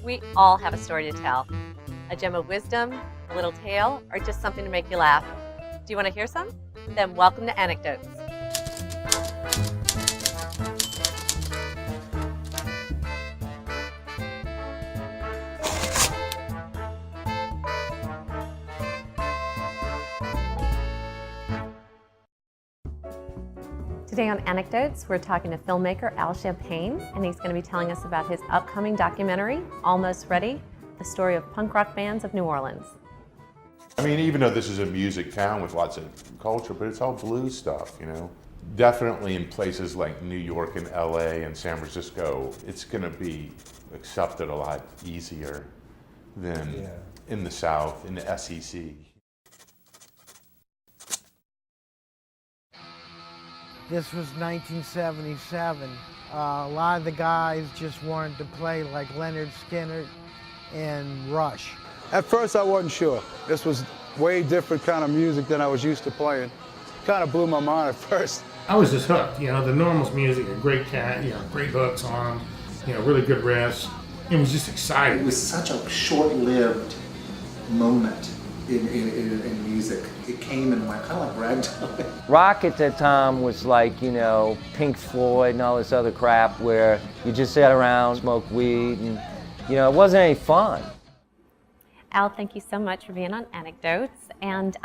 We all have a story to tell. A gem of wisdom, a little tale, or just something to make you laugh. Do you want to hear some? Then welcome to Anecdotes. Today on Anecdotes, we're talking to filmmaker Al Champagne, and he's going to be telling us about his upcoming documentary, Almost Ready, the story of punk rock bands of New Orleans. I mean, even though this is a music town with lots of culture, but it's all blues stuff, you know. Definitely in places like New York and LA and San Francisco, it's going to be accepted a lot easier than in the South, in the SEC. This was 1977. A lot of the guys just wanted to play like Leonard Skinner and Rush. At first I wasn't sure. This was way different kind of music than I was used to playing. Kind of blew my mind at first. I was just hooked, you know, the Normals music, a great cat, you know, great hooks on them, you know, really good riffs. It was just exciting. It was such a short-lived moment in music. It came and went, kind of like ragtime. Rock at that time was like, you know, Pink Floyd and all this other crap where you just sat around, smoked weed, and, you know, it wasn't any fun. Al, thank you so much for being on Anecdotes. And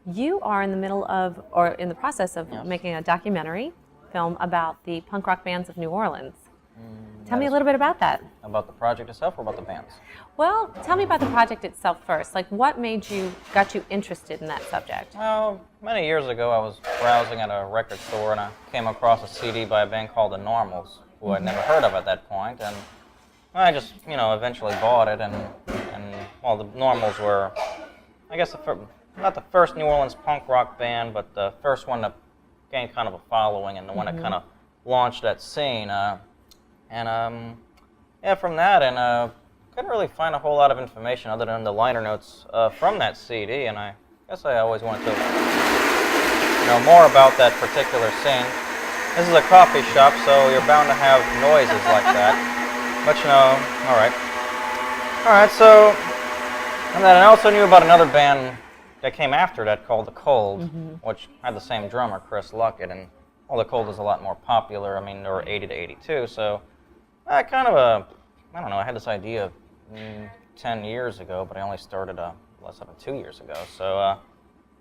you are in the middle of, or in the process of making a documentary film about the punk rock bands of New Orleans. Tell me a little bit about that. About the project itself or about the bands? Well, tell me about the project itself first. Like, what got you interested in that subject? Well, many years ago I was browsing at a record store and I came across a CD by a band called the Normals, who I'd never heard of at that point, and I just, you know, eventually bought it, and well, the Normals were, I guess, not the first New Orleans punk rock band, but the first one that gained kind of a following and the one that kind of launched that scene. Yeah, from that, and couldn't really find a whole lot of information other than the liner notes from that CD, and I guess I always wanted to know more about that particular scene. This is a coffee shop, so you're bound to have noises like that, but you know, all right. All right, so, and then I also knew about another band that came after that called The Cold, which had the same drummer, Chris Luckett, and well, The Cold is a lot more popular. I mean, they were 80 to 82, so I kind of I don't know, I had this idea 10 years ago, but I only started less than 2 years ago. So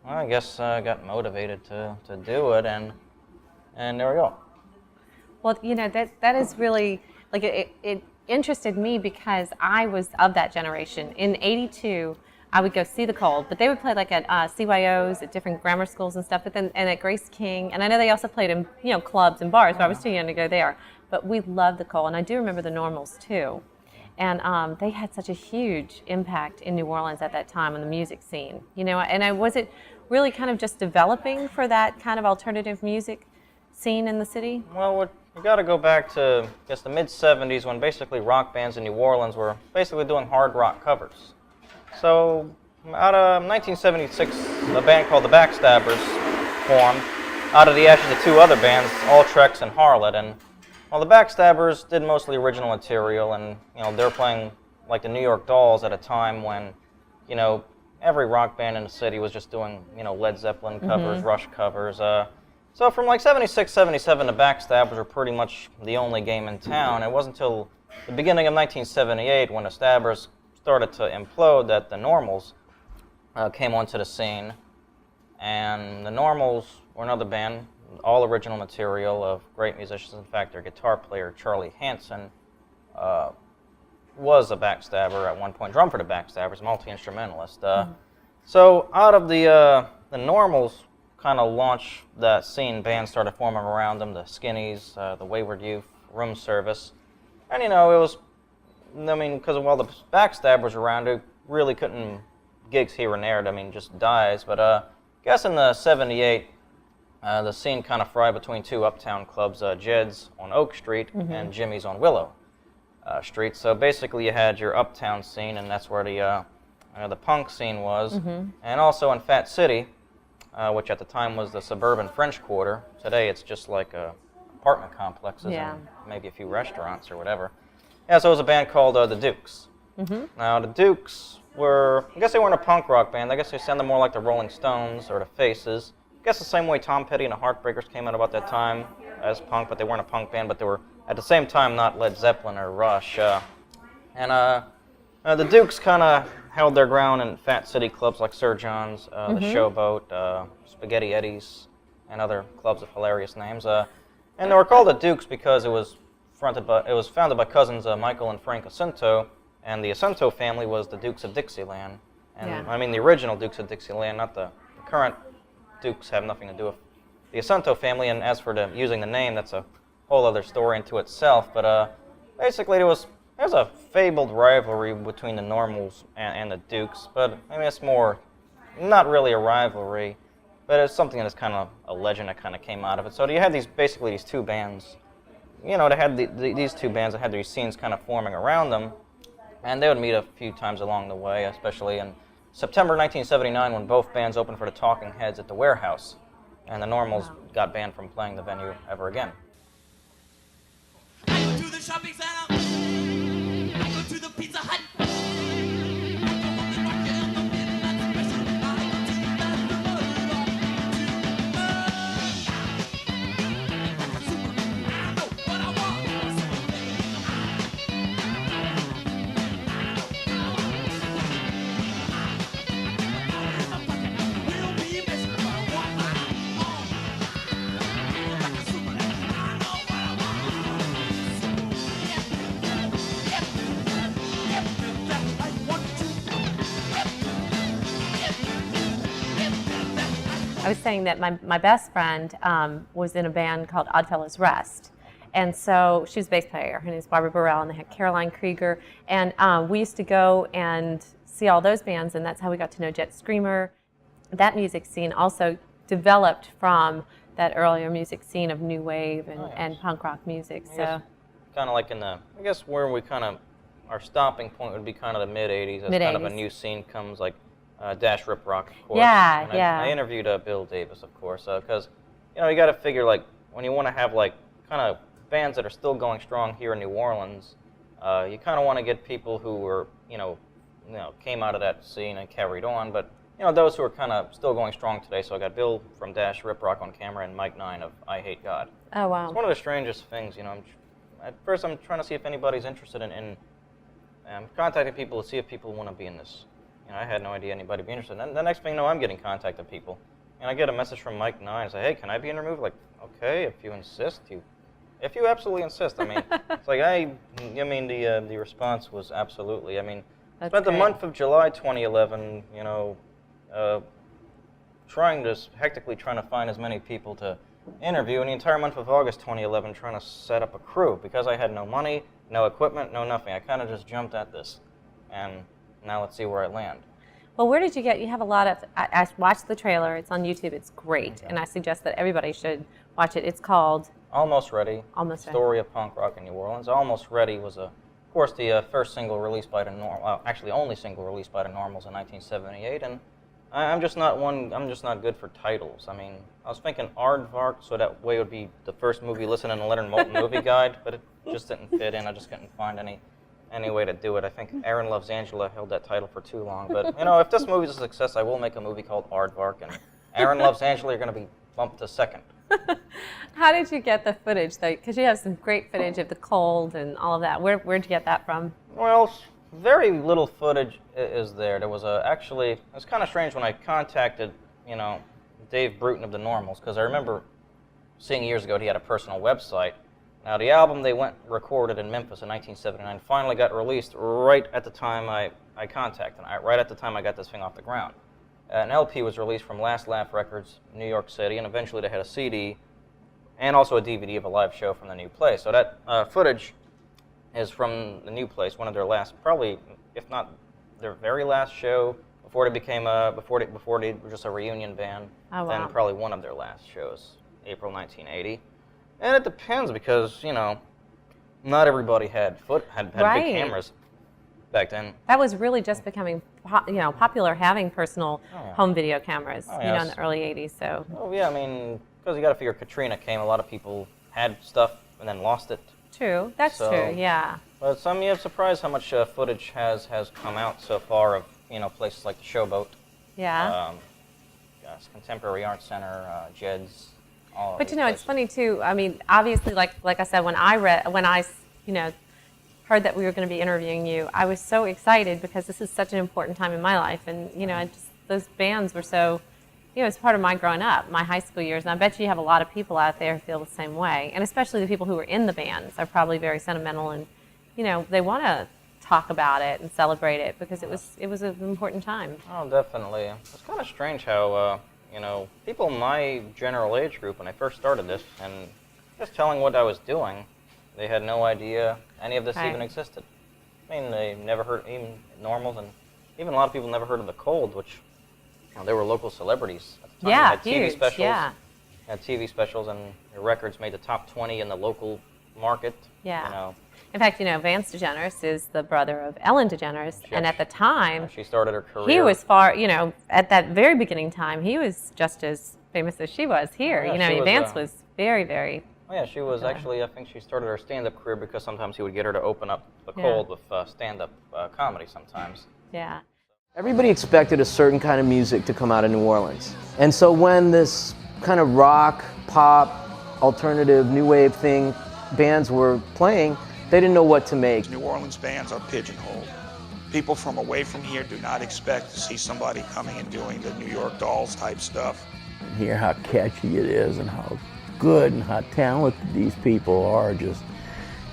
well, I guess I got motivated to do it, and there we go. Well, you know, that is really, like, it interested me because I was of that generation. In 82, I would go see The Cold, but they would play like at CYOs, at different grammar schools and stuff, but then, and at Grace King, and I know they also played in, you know, clubs and bars, but I was too young to go there. But we loved The Cold, and I do remember the Normals too. And they had such a huge impact in New Orleans at that time on the music scene. You know, and was it really kind of just developing for that kind of alternative music scene in the city? Well, you got to go back to, I guess, the mid-'70s when basically rock bands in New Orleans were basically doing hard rock covers. So, out of 1976, a band called the Backstabbers formed out of the ashes of two other bands, Alltrex and Harlot. And well, the Backstabbers did mostly original material, and you know, they were playing like the New York Dolls at a time when, you know, every rock band in the city was just doing, you know, Led Zeppelin covers, Rush covers. So from like 76, 77, the Backstabbers were pretty much the only game in town. It wasn't until the beginning of 1978 when the Stabbers started to implode that the Normals came onto the scene. And the Normals were another band, all original material of great musicians. In fact, their guitar player, Charlie Hanson, was a Backstabber at one point, drummed for the Backstabbers, multi-instrumentalist. So out of the Normals kind of launched that scene, bands started forming around them, the Skinnies, the Wayward Youth, Room Service. And you know, it was, I mean, because while the Backstabbers were around, they really couldn't gigs here and there, I mean, just dies. But I guess in the 78, the scene kind of fried between two uptown clubs, Jed's on Oak Street and Jimmy's on Willow Street. So basically you had your uptown scene, and that's where the punk scene was. And also in Fat City, which at the time was the suburban French Quarter. Today it's just like apartment complexes and maybe a few restaurants or whatever. Yeah, so it was a band called the Dukes. Now, the Dukes were, I guess they weren't a punk rock band. I guess they sounded more like the Rolling Stones or the Faces. I guess the same way Tom Petty and the Heartbreakers came out about that time as punk, but they weren't a punk band, but they were, at the same time, not Led Zeppelin or Rush. The Dukes kind of held their ground in fat city clubs like Sir John's, the Showboat, Spaghetti Eddie's, and other clubs with hilarious names. And they were called the Dukes because it was founded by cousins Michael and Frank Asinto, and the Asinto family was the Dukes of Dixieland. And I mean the original Dukes of Dixieland, not the current Dukes have nothing to do with the Asinto family. And as for using the name, that's a whole other story into itself. But basically, there's a fabled rivalry between the Normals and the Dukes. But I mean, it's more not really a rivalry, but it's something that's kind of a legend that kind of came out of it. So you had these two bands. You know, they had these two bands that had these scenes kind of forming around them, and they would meet a few times along the way, especially in September 1979 when both bands opened for the Talking Heads at the Warehouse, and the Normals got banned from playing the venue ever again. I go to the shopping center. I go to the Pizza Hut. I was saying that my best friend was in a band called Oddfellows Rest. And so she was a bass player. Her name is Barbara Burrell, and they had Caroline Krieger. And we used to go and see all those bands, and that's how we got to know Jet Screamer. That music scene also developed from that earlier music scene of new wave and punk rock music. So kind of like I guess where we kind of, our stopping point would be kind of the mid-'80s. As kind of a new scene comes, like Dash Rip Rock, of course. Yeah, and I interviewed Bill Davis, of course, because you got to figure, like, when you want to have like kind of bands that are still going strong here in New Orleans, you kind of want to get people who were came out of that scene and carried on, but those who are kind of still going strong today. So I got Bill from Dash Rip Rock on camera and Mike Nine of I Hate God. Oh wow! It's one of the strangest things, At first, I'm trying to see if anybody's interested in contacting people to see if people want to be in this. I had no idea anybody would be interested. And the next thing you know, I'm getting contacted people. And I get a message from Mike Nine and say, hey, can I be in your movie? Like, okay, if you insist. If you absolutely insist. I mean, it's like, the response was absolutely. I mean, I spent the month of July 2011, hectically trying to find as many people to interview, and the entire month of August 2011 trying to set up a crew because I had no money, no equipment, no nothing. I kind of just jumped at this. And now let's see where I land. Well, where did you get? You have a lot of. I watched the trailer. It's on YouTube. It's great, and I suggest that everybody should watch it. It's called Almost Ready. Almost Ready. Story of Punk Rock in New Orleans. Almost Ready was, of course, the first single released by the actually only single released by the Normals in 1978. And I'm just not good for titles. I mean, I was thinking Aardvark, so that way it would be the first movie listed in the Leonard Moulton movie guide, but it just didn't fit in. I just couldn't find any way to do it. I think Aaron Loves Angela held that title for too long. But, if this movie is a success, I will make a movie called Aardvark, and Aaron Loves Angela are going to be bumped to second. How did you get the footage, though? Because you have some great footage of the cold and all of that. Where'd you get that from? Well, very little footage is there. There was actually, it was kind of strange when I contacted, Dave Bruton of the Normals, because I remember seeing years ago he had a personal website. Now, the album they recorded in Memphis in 1979 finally got released right at the time I contacted him, right at the time I got this thing off the ground. An LP was released from Last Laugh Records, New York City, and eventually they had a CD and also a DVD of a live show from the New Place. So that footage is from the New Place, one of their last, probably, if not their very last show, before they became before they were just a reunion band. Oh, wow. Then probably one of their last shows, April 1980. And it depends because, not everybody had big cameras back then. That was really just becoming, popular, having personal home video cameras, in the early 80s. So. Oh yeah, I mean, because you got to figure Katrina came, a lot of people had stuff and then lost it. True. That's So- true. Yeah. But I'm surprised how much footage has come out so far of places like the Showboat, Yeah. Contemporary Art Center, Jed's. All of But these you know, it's places. funny too. I mean, obviously, like I said, when I heard that we were going to be interviewing you, I was so excited because this is such an important time in my life, and those bands were so, it's part of my growing up, my high school years, and I bet you have a lot of people out there who feel the same way, and especially the people who are in the bands are probably very sentimental, and they want to talk about it and celebrate it because it was an important time. Oh, definitely. It's kind of strange how, people in my general age group, when I first started this, and just telling what I was doing, they had no idea any of this Right. even existed. I mean, they never heard, even Normals, and even a lot of people never heard of The Cold, which, they were local celebrities at the time. Yeah, They had TV huge, specials. yeah. Had TV specials, and their records made the top 20 in the local market. Yeah. In fact, Vance DeGeneres is the brother of Ellen DeGeneres, and at the time, She started her career. he was at that very beginning time, he was just as famous as she was here. Oh, yeah, she was, Vance was very, very. Oh, yeah, she was actually, I think she started her stand-up career because sometimes he would get her to open up The Yeah. Cold with stand-up comedy sometimes. Yeah. Everybody expected a certain kind of music to come out of New Orleans. And so when this kind of rock, pop, alternative, new wave thing bands were playing, they didn't know what to make. New Orleans bands are pigeonholed. People from away from here do not expect to see somebody coming and doing the New York Dolls type stuff. Hear how catchy it is and how good and how talented these people are. Just,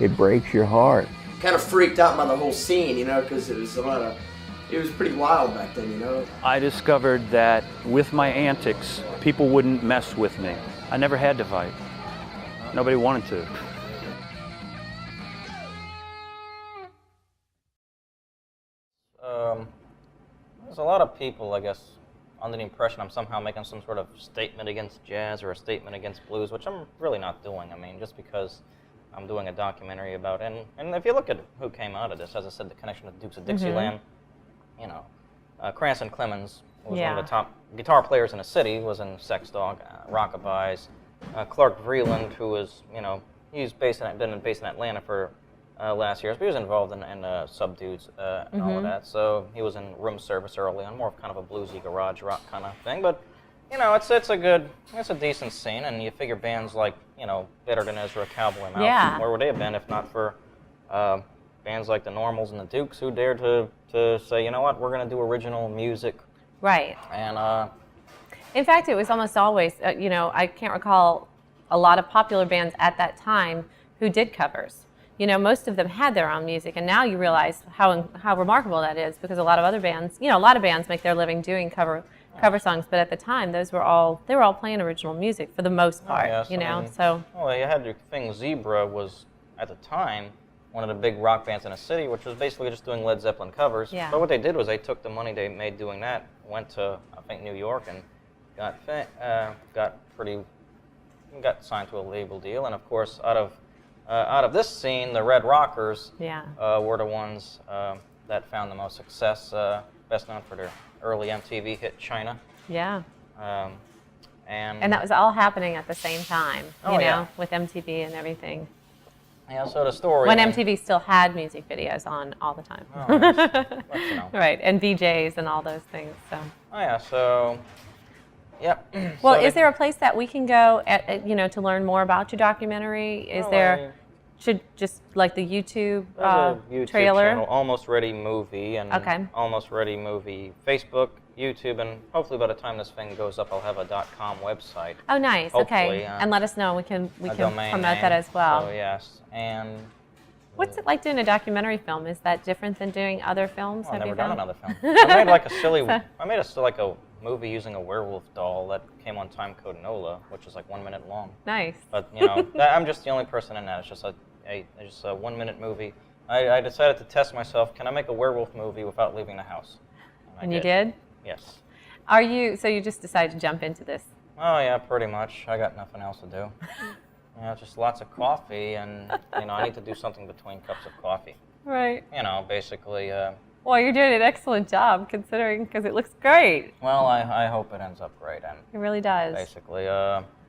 it breaks your heart. Kind of freaked out by the whole scene, because it was pretty wild back then, I discovered that with my antics, people wouldn't mess with me. I never had to fight. Nobody wanted to. There's a lot of people, I guess, under the impression I'm somehow making some sort of statement against jazz or a statement against blues, which I'm really not doing. I mean, just because I'm doing a documentary about it. And if you look at who came out of this, as I said, the connection to Dukes of Dixieland, Cranston Clemens was one of the top guitar players in the city, was in Sex Dog, Rockabye's. Clark Vreeland, who was, he's been based in Atlanta for last year, but he was involved in Subdudes and all of that. So he was in Room Service early on, more of kind of a bluesy garage rock kind of thing. But it's a decent scene, and you figure bands like Better Than Ezra, Cowboy Mouse, Yeah. where would they have been if not for bands like the Normals and the Dukes who dared to say, you know what, we're going to do original music. Right. And in fact, it was almost always, I can't recall a lot of popular bands at that time who did covers. Most of them had their own music, and now you realize how remarkable that is, because a lot of other bands, a lot of bands make their living doing cover songs, but at the time, they were all playing original music for the most part, so. Well, you had your thing, Zebra was, at the time, one of the big rock bands in the city, which was basically just doing Led Zeppelin covers. Yeah. But what they did was they took the money they made doing that, went to, I think, New York, and got signed to a label deal, and of course, out of this scene, the Red Rockers were the ones that found the most success, best known for their early MTV hit China. Yeah. And that was all happening at the same time, yeah. with MTV and everything. Yeah, so the story. When MTV still had music videos on all the time. Oh, yes. Right, and VJs and all those things. So. Oh yeah, so. Yep. Well, is there a place that we can go to learn more about your documentary? Is there? Should just like the YouTube, YouTube trailer? channel, Almost Ready Movie, and Almost Ready Movie Facebook, YouTube, and hopefully by the time this thing goes up, I'll have a .com website. Oh, nice. Okay, and let us know. We can promote that as well. So yes, and what's it like doing a documentary film? Is that different than doing other films? I've Have never you done found? another film. I made like a silly. I made a movie using a werewolf doll that came on Timecode NOLA, which is like 1 minute long. Nice. But I'm just the only person in that. It's just a 1 minute movie. I decided to test myself. Can I make a werewolf movie without leaving the house? And you did? Yes. So you just decided to jump into this? Oh yeah, pretty much. I got nothing else to do. Just lots of coffee, and I need to do something between cups of coffee. Right. Basically. Well, you're doing an excellent job, considering, because it looks great. Well, I hope it ends up great, and it really does. Basically,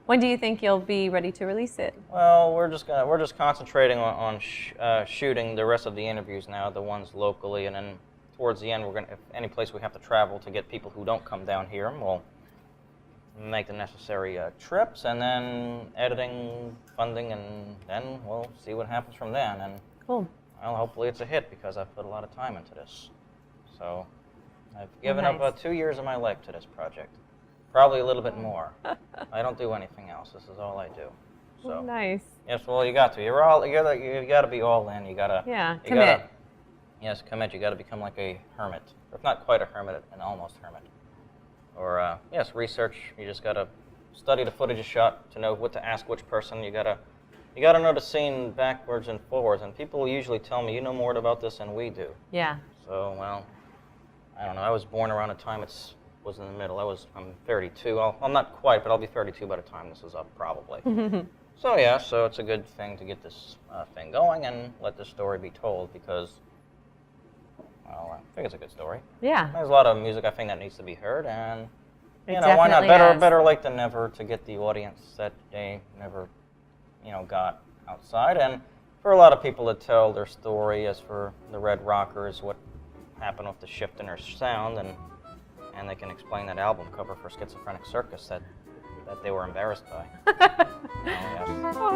When do you think you'll be ready to release it? Well, we're just concentrating on shooting the rest of the interviews now, the ones locally, and then towards the end, if any place we have to travel to get people who don't come down here, we'll make the necessary trips, and then editing, funding, and then we'll see what happens from then. And cool. Well, hopefully it's a hit because I've put a lot of time into this. So I've given up 2 years of my life to this project. Probably a little bit more. I don't do anything else. This is all I do. So nice. Yes, well, you got to. You got to be all in. You gotta. Yeah. You commit. Gotta, yes, commit. You got to become like a hermit, if not quite a hermit, an almost hermit. Or yes, research. You just got to study the footage you shot to know what to ask which person. You gotta know the scene backwards and forwards. And people usually tell me, you know more about this than we do. Yeah. So well, I don't know. I was born around a time was in the middle. I'm 32. I'm not quite, but I'll be 32 by the time this is up, probably. So yeah, so it's a good thing to get this thing going and let the story be told because, well, I think it's a good story. Yeah. There's a lot of music I think that needs to be heard, and It you know, why not? definitely Better late than never to get the audience that they never, got outside, and for a lot of people to tell their story. As for the Red Rockers, what happened with the shift in their sound, and they can explain that album cover for Schizophrenic Circus that they were embarrassed by. Oh,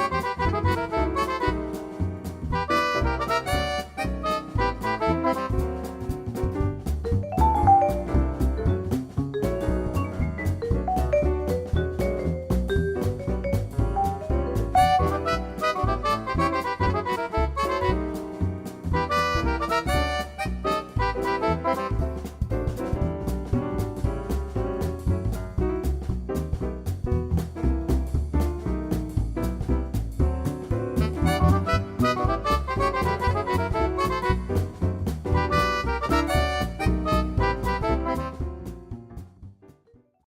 yes.